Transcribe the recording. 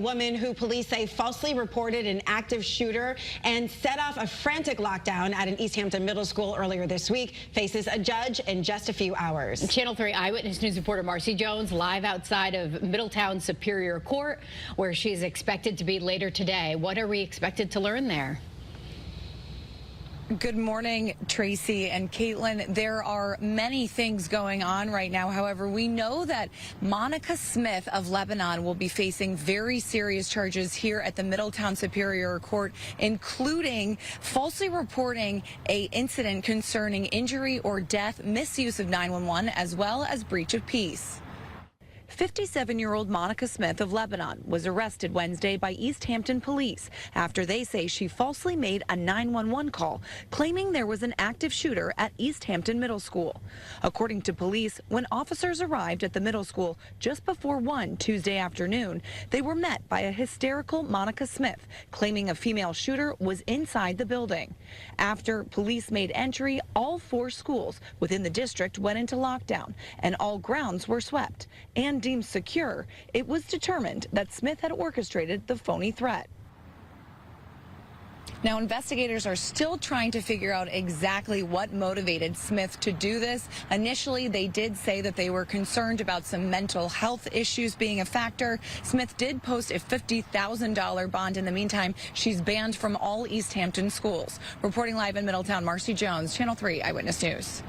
Woman who police say falsely reported an active shooter and set off a frantic lockdown at an East Hampton Middle School earlier this week faces a judge in just a few hours. Channel 3 Eyewitness News reporter Marcy Jones live outside of Middletown Superior Court, where she's expected to be later today. What are we expected to learn there? Good morning, Tracy and Caitlin. There are many things going on right now. However, we know that Monica Smith of Lebanon will be facing very serious charges here at the Middletown Superior Court, including falsely reporting an incident concerning injury or death, misuse of 911, as well as breach of peace. 57-year-old Monica Smith of Lebanon was arrested Wednesday by East Hampton police after they say she falsely made a 911 call claiming there was an active shooter at East Hampton Middle School. According to police, when officers arrived at the middle school just before 1 Tuesday afternoon, they were met by a hysterical Monica Smith claiming a female shooter was inside the building. After police made entry, all 4 schools within the district went into lockdown and all grounds were swept and deemed secure. It was determined that Smith had orchestrated the phony threat. Now, investigators are still trying to figure out exactly what motivated Smith to do this. Initially, they did say that they were concerned about some mental health issues being a factor. Smith did post a $50,000 bond. In the meantime, she's banned from all East Hampton schools. Reporting live in Middletown, Marcy Jones, Channel 3 Eyewitness News.